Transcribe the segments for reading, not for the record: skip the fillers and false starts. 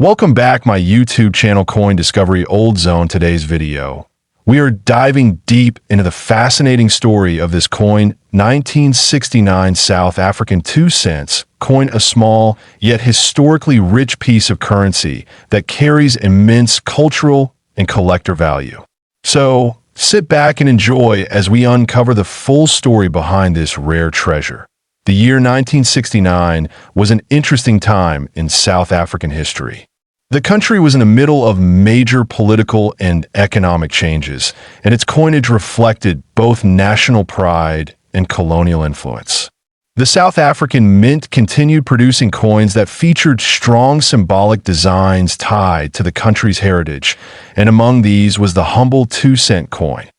Welcome back my YouTube channel Coin Discovery Old Zone. Today's video, we are diving deep into the fascinating story of this coin, 1969 South African 2 cents coin, a small yet historically rich piece of currency that carries immense cultural and collector value. So sit back and enjoy as we uncover the full story behind this rare treasure. The year 1969 was an interesting time in South African history. The country was in the middle of major political and economic changes, and its coinage reflected both national pride and colonial influence. The South African Mint continued producing coins that featured strong symbolic designs tied to the country's heritage, and among these was the humble 2-cent coin.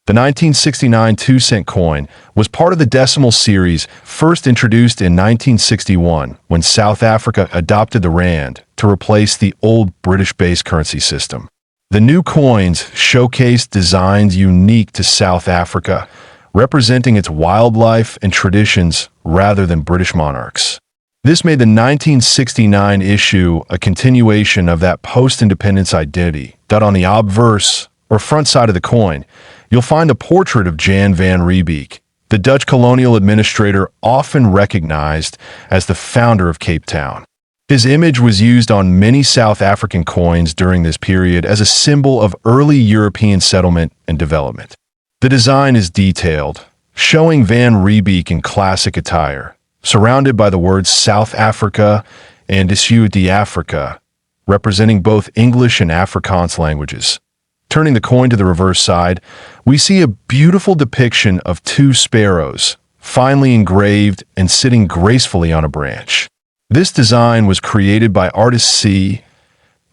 The 1969 2-cent coin was part of the decimal series first introduced in 1961 when South Africa adopted the rand to replace the old British-based currency system. The new coins showcased designs unique to South Africa, representing its wildlife and traditions rather than British monarchs. This made the 1969 issue a continuation of that post-independence identity. On the obverse, or front side of the coin, you'll find a portrait of Jan van Riebeeck, the Dutch colonial administrator often recognized as the founder of Cape Town. His image was used on many South African coins during this period as a symbol of early European settlement and development. The design is detailed, showing Van Riebeeck in classic attire, surrounded by the words South Africa and Suid-Afrika, representing both English and Afrikaans languages. Turning the coin to the reverse side, we see a beautiful depiction of two sparrows, finely engraved and sitting gracefully on a branch. This design was created by artist C.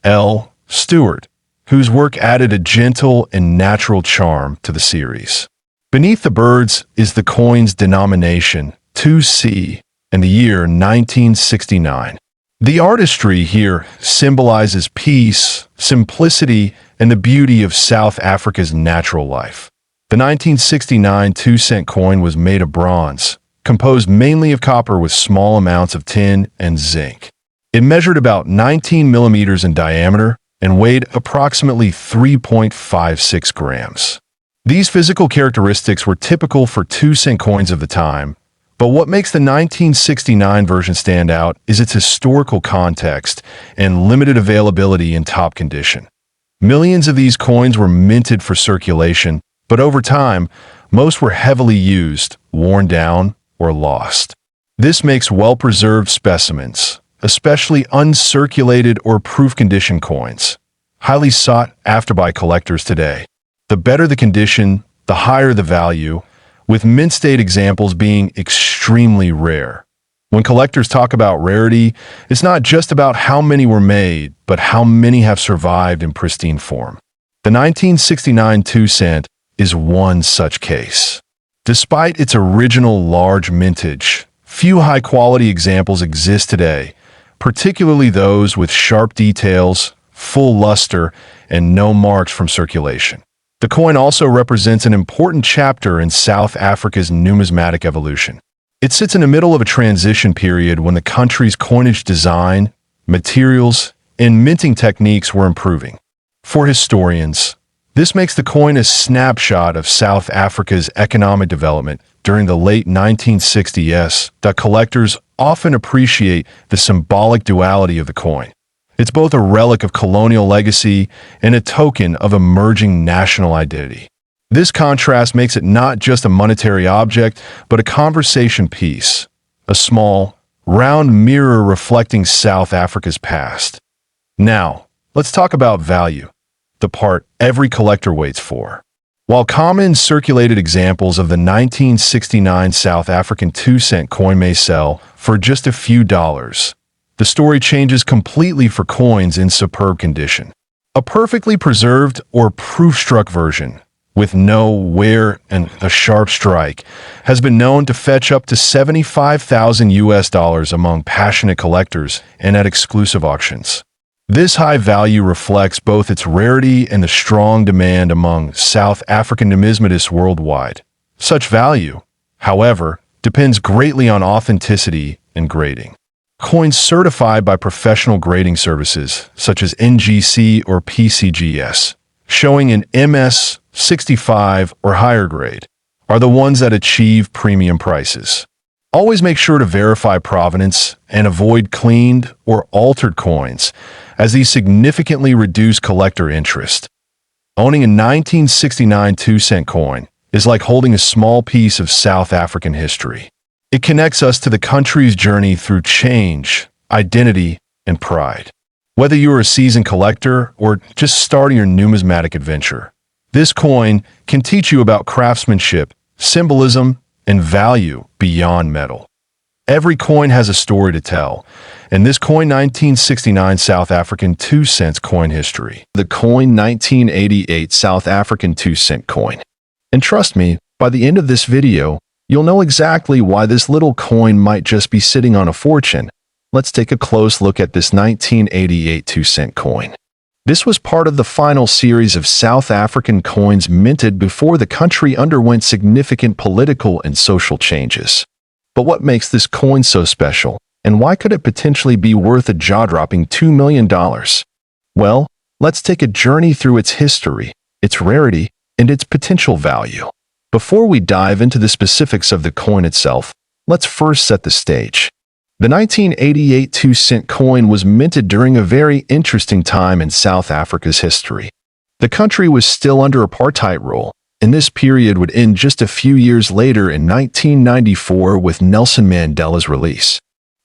L. Stewart, whose work added a gentle and natural charm to the series. Beneath the birds is the coin's denomination, 2C, and the year 1969. The artistry here symbolizes peace, simplicity, and the beauty of South Africa's natural life. The 1969 2-cent coin was made of bronze, composed mainly of copper with small amounts of tin and zinc. It measured about 19 millimeters in diameter and weighed approximately 3.56 grams. These physical characteristics were typical for 2-cent coins of the time, but what makes the 1969 version stand out is its historical context and limited availability in top condition. Millions of these coins were minted for circulation, but over time, most were heavily used, worn down, or lost. This makes well-preserved specimens, especially uncirculated or proof-condition coins, highly sought after by collectors today. The better the condition, the higher the value, with mint-state examples being extremely rare. When collectors talk about rarity, it's not just about how many were made, but how many have survived in pristine form. The 1969 2-cent is one such case. Despite its original large mintage, few high-quality examples exist today, particularly those with sharp details, full luster, and no marks from circulation. The coin also represents an important chapter in South Africa's numismatic evolution. It sits in the middle of a transition period when the country's coinage design, materials, and minting techniques were improving. For historians, this makes the coin a snapshot of South Africa's economic development during the late 1960s. Collectors often appreciate the symbolic duality of the coin. It's both a relic of colonial legacy and a token of emerging national identity. This contrast makes it not just a monetary object, but a conversation piece, a small, round mirror reflecting South Africa's past. Now, let's talk about value, the part every collector waits for. While common circulated examples of the 1969 South African 2-cent coin may sell for just a few dollars, the story changes completely for coins in superb condition. A perfectly preserved or proof-struck version, with no wear and a sharp strike, has been known to fetch up to $75,000 among passionate collectors and at exclusive auctions. This high value reflects both its rarity and the strong demand among South African numismatists worldwide. Such value, however, depends greatly on authenticity and grading. Coins certified by professional grading services, such as NGC or PCGS, showing an MS65 or higher grade, are the ones that achieve premium prices. Always make sure to verify provenance and avoid cleaned or altered coins, as these significantly reduce collector interest. Owning a 1969 2-cent coin is like holding a small piece of South African history. It connects us to the country's journey through change, identity, and pride. Whether you are a seasoned collector or just starting your numismatic adventure, this coin can teach you about craftsmanship, symbolism, and value beyond metal. Every coin has a story to tell, and this coin 1969 South African 2 cents coin history, the coin 1988 South African 2-cent coin. And trust me, by the end of this video, you'll know exactly why this little coin might just be sitting on a fortune. Let's take a close look at this 1988 2-cent coin. This was part of the final series of South African coins minted before the country underwent significant political and social changes. But what makes this coin so special, and why could it potentially be worth a jaw-dropping $2 million? Well, let's take a journey through its history, its rarity, and its potential value. Before we dive into the specifics of the coin itself, let's first set the stage. The 1988 2-cent coin was minted during a very interesting time in South Africa's history. The country was still under apartheid rule, and this period would end just a few years later in 1994 with Nelson Mandela's release.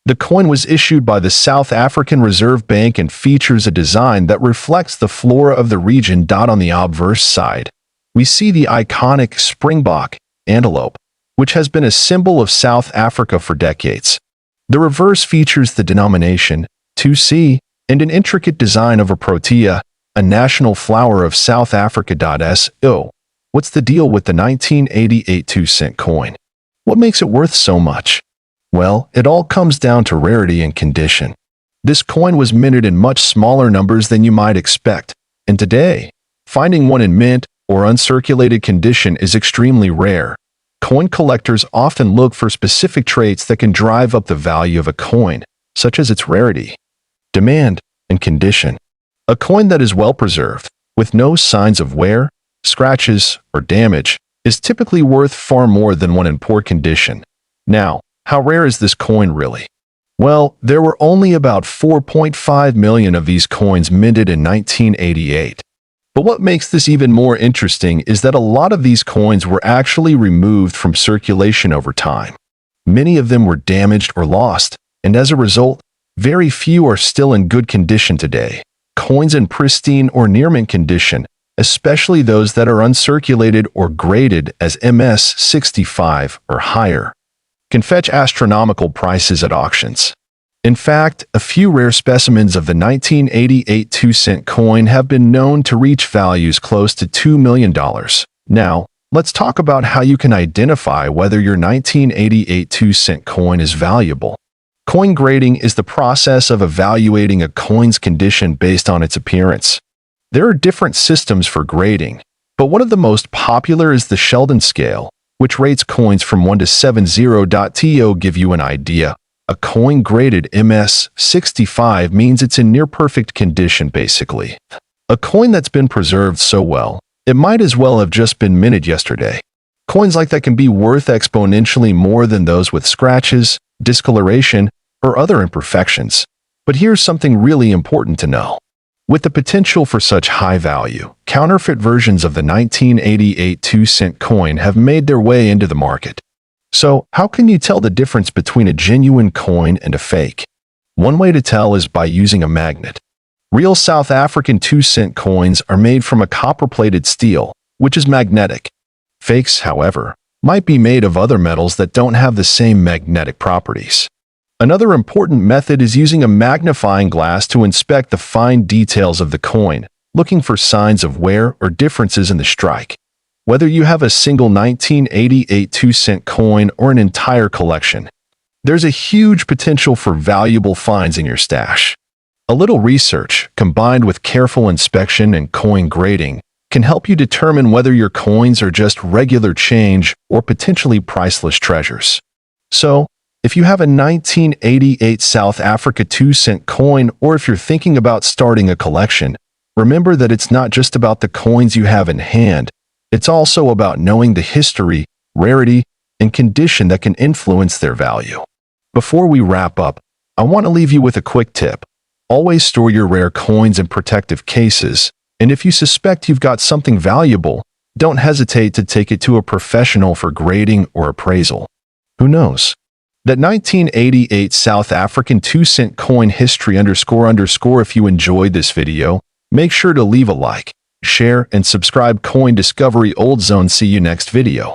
The coin was issued by the South African Reserve Bank and features a design that reflects the flora of the region. On the obverse side, we see the iconic springbok antelope, which has been a symbol of South Africa for decades. The reverse features the denomination 2C and an intricate design of a protea, a national flower of South Africa. So, what's the deal with the 1988 2-cent coin? What makes it worth so much? Well, it all comes down to rarity and condition. This coin was minted in much smaller numbers than you might expect, and today, finding one in mint or uncirculated condition is extremely rare. Coin collectors often look for specific traits that can drive up the value of a coin, such as its rarity, demand, and condition. A coin that is well preserved, with no signs of wear, scratches, or damage, is typically worth far more than one in poor condition. Now, how rare is this coin really? Well, there were only about 4.5 million of these coins minted in 1988. But what makes this even more interesting is that a lot of these coins were actually removed from circulation over time. Many of them were damaged or lost, and as a result, very few are still in good condition today. Coins in pristine or near-mint condition, especially those that are uncirculated or graded as MS65 or higher, can fetch astronomical prices at auctions. In fact, a few rare specimens of the 1988 2-cent coin have been known to reach values close to $2 million. Now, let's talk about how you can identify whether your 1988 2-cent coin is valuable. Coin grading is the process of evaluating a coin's condition based on its appearance. There are different systems for grading, but one of the most popular is the Sheldon scale, which rates coins from 1 to 70. To give you an idea, a coin graded MS65 means it's in near-perfect condition basically. A coin that's been preserved so well, it might as well have just been minted yesterday. Coins like that can be worth exponentially more than those with scratches, discoloration, or other imperfections. But here's something really important to know. With the potential for such high value, counterfeit versions of the 1988 2-cent coin have made their way into the market. So, how can you tell the difference between a genuine coin and a fake? One way to tell is by using a magnet. Real South African 2-cent coins are made from a copper-plated steel, which is magnetic. Fakes, however, might be made of other metals that don't have the same magnetic properties. Another important method is using a magnifying glass to inspect the fine details of the coin, looking for signs of wear or differences in the strike. Whether you have a single 1988 2-cent coin or an entire collection, there's a huge potential for valuable finds in your stash. A little research, combined with careful inspection and coin grading, can help you determine whether your coins are just regular change or potentially priceless treasures. So, If you have a 1988 South Africa 2-cent coin, or if you're thinking about starting a collection, remember that it's not just about the coins you have in hand. It's also about knowing the history, rarity, and condition that can influence their value. Before we wrap up, I want to leave you with a quick tip. Always store your rare coins in protective cases, and if you suspect you've got something valuable, don't hesitate to take it to a professional for grading or appraisal. Who knows? That 1988 South African 2-cent coin history __. If you enjoyed this video, make sure to leave a like, share, and subscribe. Coin Discovery Old Zone. See you next video.